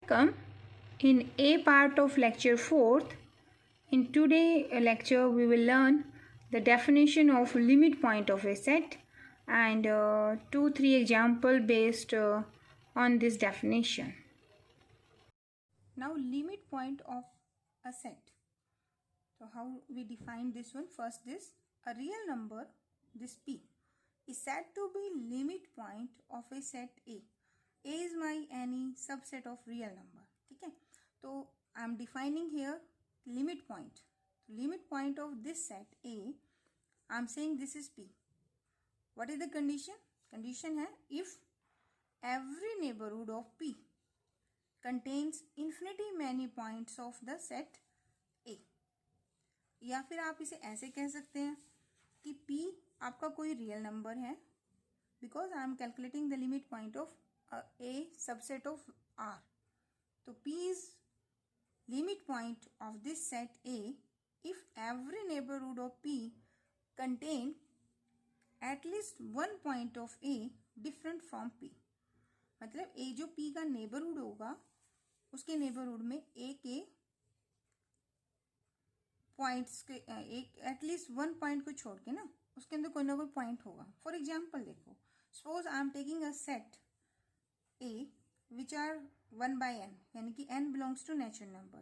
Welcome in A part of lecture 4th. In today's lecture we will learn the definition of limit point of a set and 2-3 example based on this definition. Now limit point of a set. So how we define this one? First, this a real number, this p, is said to be limit point of a set A. A is my any subset of real number. ठीक है, तो I am defining here limit point. Limit point of this set A, I am saying this is P. What is the condition? Condition है if every neighborhood of P contains infinity many points of the set A. या फिर आप इसे ऐसे कह सकते हैं कि P आपका कोई रियल नंबर है because I am calculating the limit point of a subset of R. So P is limit point of this set A if every neighborhood of P contain at least one point of A different from P. मतलब A जो P का neighbourhood होगा उसके neighbourhood में A के points के एक at least one point को छोड़ के ना उसके अंदर कोई ना कोई पॉइंट होगा. फॉर एग्जाम्पल देखो, suppose I am taking a set A which are 1 by n, यानी कि n belongs to natural number.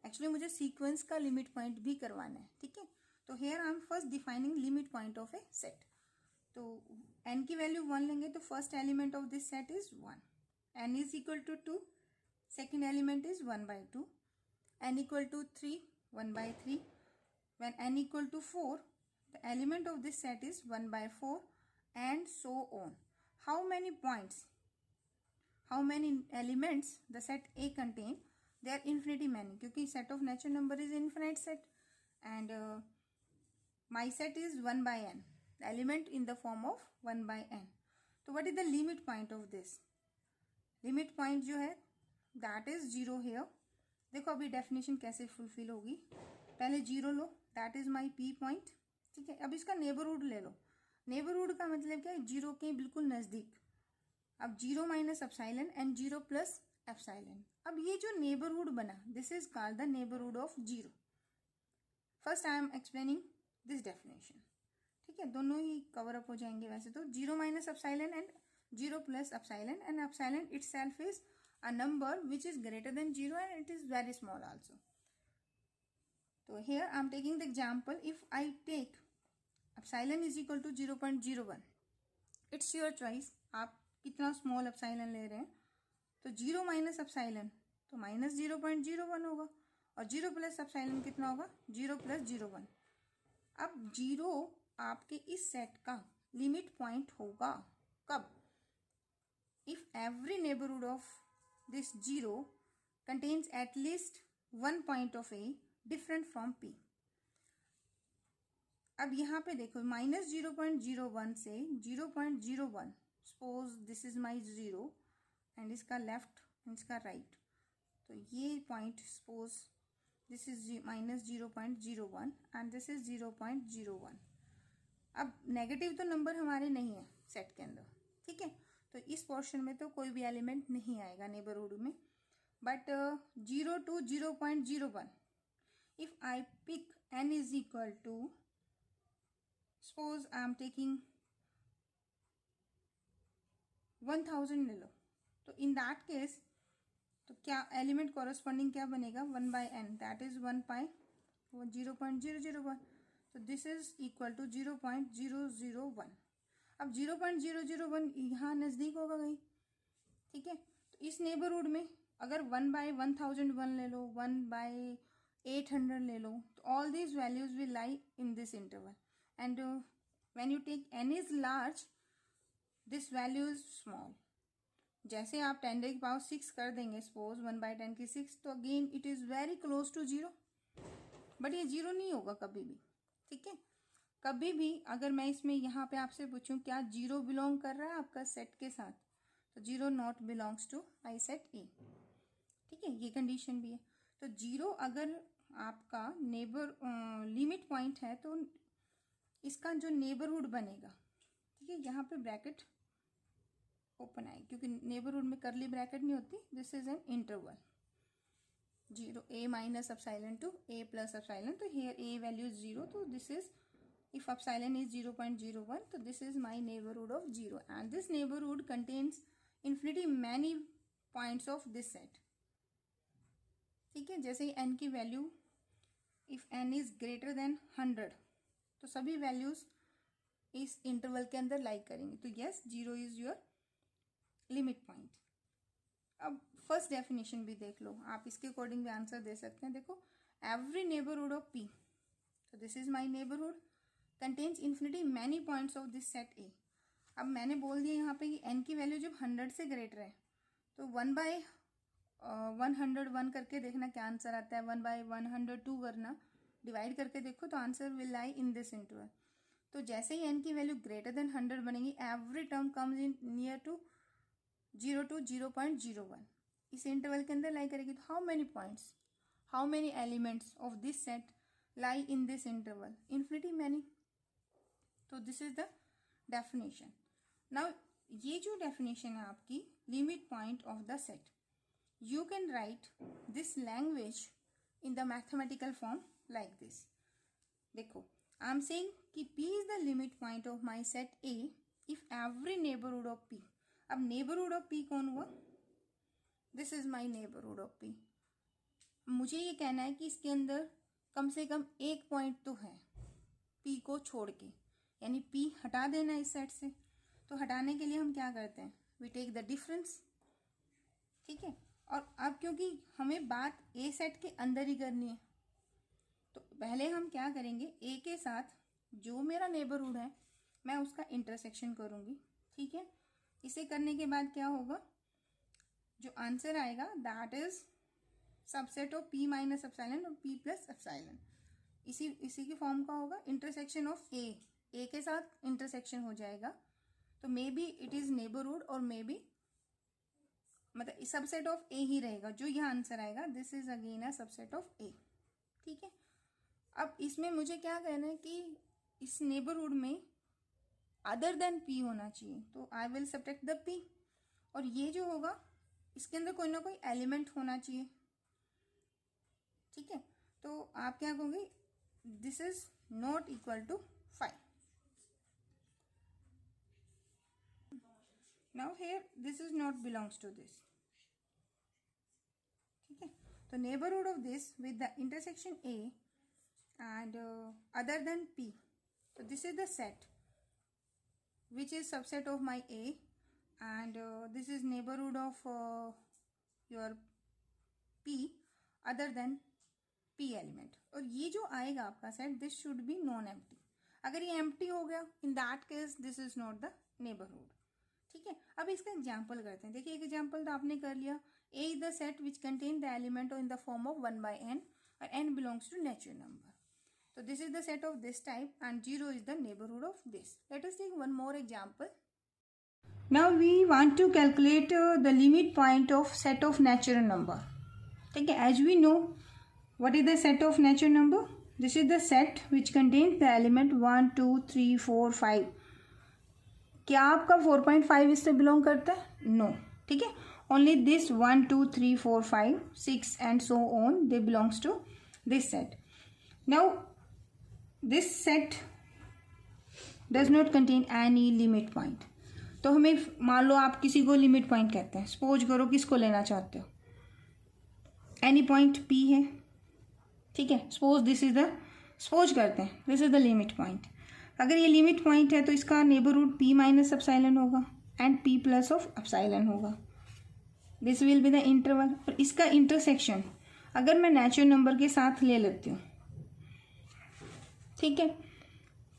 Actually मुझे सीक्वेंस का लिमिट पॉइंट भी करवाना है. ठीक है, तो here I am first defining limit point of a set. तो n की वैल्यू 1 लेंगे तो first element of this set is 1. n is equal to 2, second element is 1 by 2, n equal to 3, 1 by 3. when n equal to 4, the element of this set is 1 by 4 and so on. How many points, how many elements the set A contain? They are infinity many क्योंकि set of natural number is infinite set and my set is 1 by n, the element in the form of 1 by n. तो what is the limit point of this? Limit point जो है that is 0 here. देखो अभी definition कैसे fulfill होगी. पहले 0 लो, that is my P point. ठीक है, अब इसका नेबरहुड ले लो. नेबरहुड का मतलब क्या है? 0 के बिल्कुल नज़दीक. अब 0 minus epsilon and 0 plus epsilon. अब ये जो नेबरहुड बना this is called the neighbourhood of 0. First I am explaining this definition. ठीक है, दोनों ही कवर अप हो जाएंगे वैसे तो. 0 minus epsilon and 0 plus epsilon and epsilon itself is a number which is greater than 0 and it is very small also. तो here I am taking the example, if I take epsilon is equal to 0.01, it's your choice आप कितना small epsilon ले रहे हैं. तो 0 minus epsilon तो minus 0.01 होगा और 0 प्लस एप्सिलॉन कितना होगा? 0 प्लस 0.1. अब 0 आपके इस सेट का लिमिट पॉइंट होगा कब? If every neighbourhood of this 0 contains at least one point of a different from P. अब यहाँ पे देखो माइनस 0.01 से 0.01, suppose this is my 0 and इसका लेफ्ट एंड इसका राइट. तो ये point suppose this is minus 0.01 and this is 0.01. अब नेगेटिव तो नंबर हमारे नहीं है सेट के अंदर. ठीक है, तो इस पोर्शन में तो कोई भी एलिमेंट नहीं आएगा नेबरहुड में. But 0 to 0.01, if I pick n is equal to, suppose I am taking 1000 ले लो, तो in that case तो क्या एलिमेंट कॉरस्पॉन्डिंग क्या बनेगा? 1 by n, that is 1 by 0.001. तो दिस इज इक्वल टू 0.001. अब 0.001 यहाँ नज़दीक होगा कहीं. ठीक है, तो इस नेबरहुड में अगर 1 by 1001 ले लो, 1 by 800 ले लो, तो all these values will lie in this interval and when you take n is large this value is small. जैसे आप 10⁻⁶ कर देंगे सपोज 1 by 10 की 6, तो again it is very close to 0. But ये 0 नहीं होगा कभी भी. ठीक है, कभी भी अगर मैं इसमें यहाँ पे आपसे पूछूं क्या 0 बिलोंग कर रहा है आपका सेट के साथ, तो 0 not belongs to I set A. ठीक है, ये कंडीशन भी है. तो 0 अगर आपका नेबर लिमिट पॉइंट है तो इसका जो नेबरहुड बनेगा, ठीक है, यहाँ पे ब्रैकेट ओपन आएगी, क्योंकि नेबरहुड में करली ब्रैकेट नहीं होती. This is an interval. 0 a minus epsilon to a plus epsilon. तो here a value is 0. तो this is, if epsilon is 0.01, so this is my neighborhood of 0, and this neighborhood contains infinity many points of this set. ठीक है. जैसे ही n की value, if n is greater than 100, तो सभी values इस interval के अंदर लाई करेंगे. तो yes, 0 is your limit point. अब फर्स्ट डेफिनेशन भी देख लो, आप इसके अकॉर्डिंग भी आंसर दे सकते हैं. देखो, every neighbourhood of P, so this is my neighborhood, contains infinity many points of this set A. अब मैंने बोल दिया यहाँ पे कि n की वैल्यू जब 100 से ग्रेटर है, तो 1/101 करके देखना क्या आंसर आता है. 1/102 करना, डिवाइड करके देखो तो answer will lie in this interval. तो जैसे ही n की वैल्यू ग्रेटर देन 100 बनेगी, every term comes in near to 0 to 0.01. इस इंटरवल के अंदर लाई करेगी. तो how many elements of this set lie in this interval? Infinity many. तो this is the definition. Now ये जो डेफिनेशन है आपकी limit point of the set, you can write this language in the mathematical form like this. देखो, I am saying कि P is the limit point of my set A if every neighbourhood of P. अब neighbourhood of P कौन हुआ? This is my neighbourhood of P. मुझे ये कहना है कि इसके अंदर कम से कम एक पॉइंट तो है P को छोड़ के, यानी P हटा देना इस सेट से. तो हटाने के लिए हम क्या करते हैं? We take the difference. ठीक है. और अब क्योंकि हमें बात A सेट के अंदर ही करनी है, तो पहले हम क्या करेंगे, A के साथ जो मेरा नेबरहुड है मैं उसका इंटरसेक्शन करूँगी. ठीक है. इसे करने के बाद क्या होगा, जो आंसर आएगा that is subset of P minus epsilon और P प्लस एप्सिलॉन. इसी के फॉर्म का होगा. इंटरसेक्शन ऑफ A के साथ इंटरसेक्शन हो जाएगा. तो may be it is neighbourhood और मे बी मतलब सबसेट ऑफ A ही रहेगा. जो यह आंसर आएगा this is again a subset of A. ठीक है. अब इसमें मुझे क्या कहना है कि इस नेबरहुड में अदर देन P होना चाहिए. तो I will subtract the P, और ये जो होगा इसके अंदर कोई ना कोई एलिमेंट होना चाहिए. ठीक है. तो आप क्या कहोगे, this is not equal to 5. Now here this is not belongs to this. ठीक है. तो neighbourhood of this with the intersection A and other than P, so this is the set which is subset of my A, and this is neighborhood of your P other than P element. और ये जो आएगा आपका set, this should be non empty. अगर ये empty हो गया, in that case this is not the neighborhood. ठीक है. अब इसका एग्जाम्पल करते हैं. देखिए, एक एग्जाम्पल तो आपने कर लिया. A is the set which contain the element in the form of 1/n, and n belongs to natural number. So this is the set of this type, and 0 is the neighborhood of this. Let us take one more example. Now we want to calculate the limit point of set of natural number. Okay, as we know, what is the set of natural number? This is the set which contains the element 1, 2, 3, 4, 5. क्या आपका 4.5 इससे belong करता है? No. ठीक है. Only this 1, 2, 3, 4, 5, 6 and so on, they belongs to this set. Now this set does not contain any limit point. तो हमें मान लो आप किसी को लिमिट पॉइंट कहते हैं. सपोज करो किसको लेना चाहते हो, एनी पॉइंट P है. ठीक है. सपोज करते हैं this is the limit point. अगर ये लिमिट पॉइंट है तो इसका नेबरहुड P माइनस एप्सिलॉन होगा and P plus of epsilon होगा. This will be the interval. और इसका इंटरसेक्शन अगर मैं नेचुरल नंबर के साथ ले लेती हूँ, ठीक है,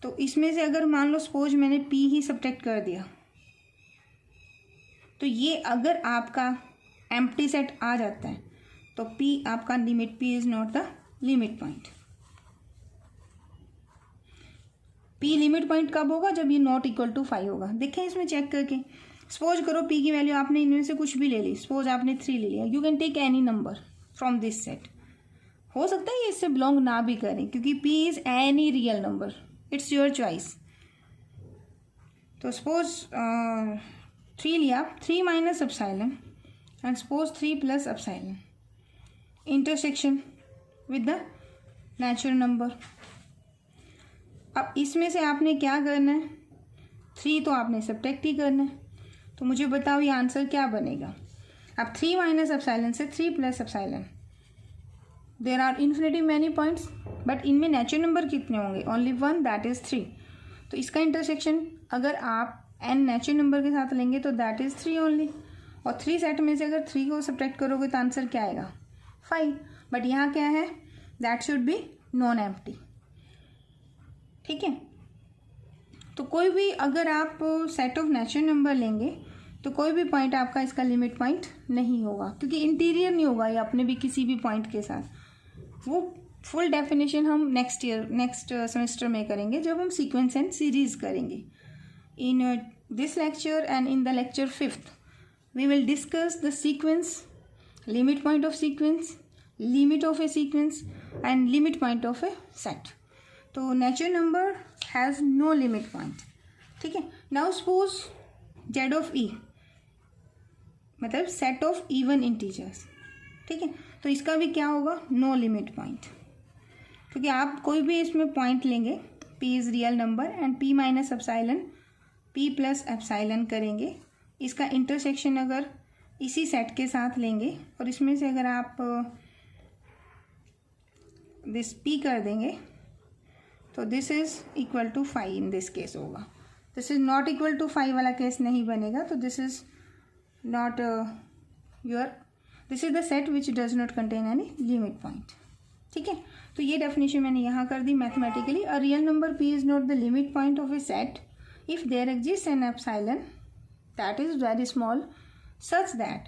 तो इसमें से अगर मान लो सपोज मैंने P ही सब्ट्रैक्ट कर दिया, तो ये अगर आपका एम्प्टी सेट आ जाता है तो P आपका limit, P is not the limit point. P limit point कब होगा? जब ये नॉट इक्वल टू 5 होगा. देखें इसमें चेक करके. सपोज करो P की वैल्यू आपने इनमें से कुछ भी ले ली. सपोज आपने 3 ले लिया. You can take any number from this set. हो सकता है ये इससे बिलोंग ना भी करें, क्योंकि P is any real number. It's your choice. तो सपोज 3 लिया, 3 minus epsilon and suppose 3 plus epsilon, intersection with the natural number. अब इसमें से आपने क्या करना है, 3 तो आपने सब्ट्रैक्ट ही करना है। तो मुझे बताओ ये आंसर क्या बनेगा। अब 3 माइनस एप्सिलॉन से 3 plus epsilon, there are infinity many points, but इनमें नेचुरल नंबर कितने होंगे, ओनली 1, दैट इज 3। तो इसका इंटरसेक्शन अगर आप n नेचुरल नंबर के साथ लेंगे तो दैट इज 3 ओनली, और 3 सेट में से अगर 3 को सब्ट्रैक्ट करोगे तो आंसर क्या आएगा, 5। बट यहाँ क्या है, that should be non empty. ठीक है, तो कोई भी अगर आप सेट ऑफ नेचुरल नंबर लेंगे तो कोई भी पॉइंट आपका इसका लिमिट पॉइंट नहीं होगा, क्योंकि इंटीरियर नहीं होगा ये अपने भी किसी भी पॉइंट के साथ। वो फुल डेफिनेशन हम नेक्स्ट सेमेस्टर में करेंगे जब हम सीक्वेंस एंड सीरीज करेंगे। In this lecture and in the lecture 5th we will discuss the sequence, limit point of sequence, limit of a sequence and limit point of a set. तो natural number has no limit point. ठीक है, now suppose z of e मतलब set of even integers। ठीक है, तो इसका भी क्या होगा, no limit point, क्योंकि आप कोई भी इसमें पॉइंट लेंगे, p is real number and p minus epsilon p plus epsilon करेंगे, इसका इंटरसेक्शन अगर इसी सेट के साथ लेंगे और इसमें से अगर आप दिस p कर देंगे तो this is equal to 5 in this case होगा। This is not equal to 5 वाला केस नहीं बनेगा, तो this is not this is the set which does not contain any limit point. ठीक है, तो ये डेफिनेशन मैंने यहाँ कर दी mathematically. A real number p is not the limit point of a set if there exist an epsilon that is very small such that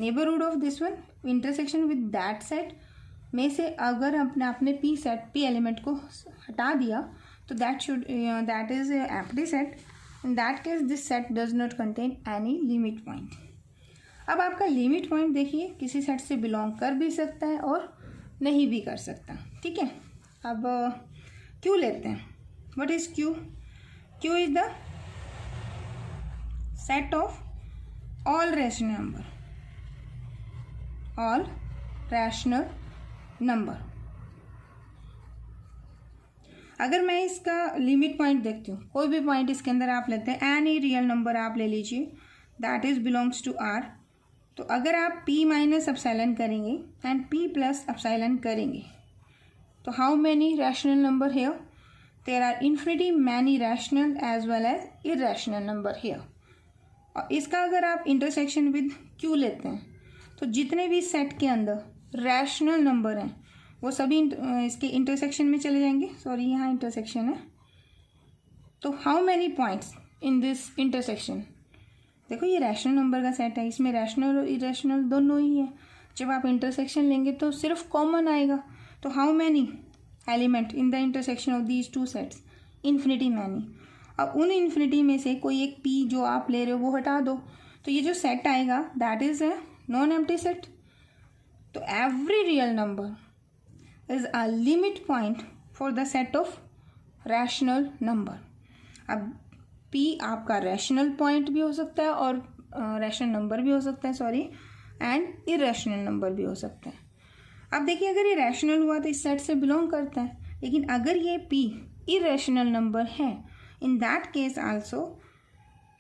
neighborhood of this one intersection with that set में से अगर आपने p element को हटा दिया तो that is a empty set. In that case this set does not contain any limit point. अब आपका लिमिट पॉइंट देखिए किसी सेट से बिलोंग कर भी सकता है और नहीं भी कर सकता। ठीक है, अब Q लेते हैं। What is Q? Q is the set of all rational number, all rational number। अगर मैं इसका लिमिट पॉइंट देखती हूँ, कोई भी पॉइंट इसके अंदर आप लेते हैं, एनी रियल नंबर आप ले लीजिए that is belongs to R, तो अगर आप p माइनस एप्सिलॉन करेंगे एंड p प्लस एप्सिलॉन करेंगे तो how many rational number here, there are infinity many rational as well as irrational number here. और इसका अगर आप इंटरसेक्शन विद Q लेते हैं तो जितने भी सेट के अंदर रैशनल नंबर हैं वो सभी इसके इंटरसेक्शन में चले जाएंगे। सॉरी, यहाँ इंटरसेक्शन है, तो how many points in this intersection, देखो ये रैशनल नंबर का सेट है, इसमें रैशनल और इरेशनल दोनों ही है। जब आप इंटरसेक्शन लेंगे तो सिर्फ कॉमन आएगा, तो how many element in the intersection of these two sets, infinity many. अब उन इन्फिनिटी में से कोई एक p जो आप ले रहे हो वो हटा दो, तो ये जो सेट आएगा that is a non empty set. तो every real number is a limit point for the set of rational number. अब p आपका रैशनल पॉइंट भी हो सकता है और रैशनल नंबर भी हो सकता है, सॉरी, एंड इरेशनल नंबर भी हो सकता है। अब देखिए अगर ये रैशनल हुआ तो इस सेट से बिलोंग करता है, लेकिन अगर ये p इरेशनल नंबर है, in that case also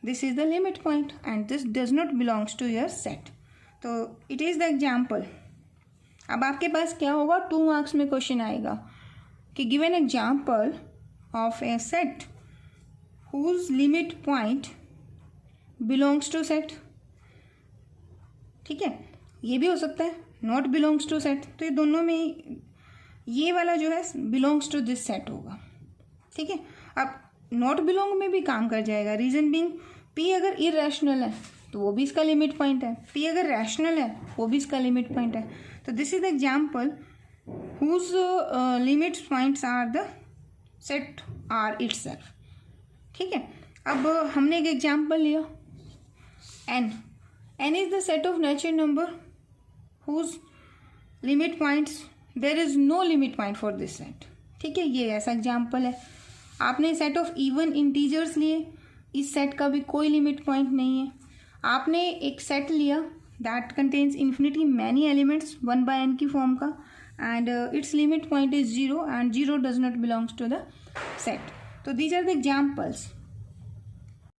this is the limit point and this does not belongs to your set. तो it is the example। अब आपके पास क्या होगा, 2 मार्क्स में क्वेश्चन आएगा कि give an example of a set whose limit point belongs to set। ठीक है, ये भी हो सकता है not belongs to set, तो ये दोनों में ये वाला जो है belongs to this set होगा। ठीक है, अब नॉट बिलोंग में भी काम कर जाएगा, रीजन बिंग p अगर इरेशनल है तो वो भी इसका लिमिट पॉइंट है, p अगर रैशनल है वो भी इसका लिमिट पॉइंट है। तो this is the example whose limit points are the set R itself. ठीक है, अब हमने एक एग्जाम्पल लिया n is the set of natural number whose limit points there is no limit point for this set. ठीक है, ये ऐसा एग्जाम्पल है। आपने सेट ऑफ इवन इंटीजर्स लिए, इस सेट का भी कोई लिमिट पॉइंट नहीं है। आपने एक सेट लिया that contains infinitely many elements 1/n की फॉर्म का, and its limit point is 0 and 0 does not belongs to the set. So these are the examples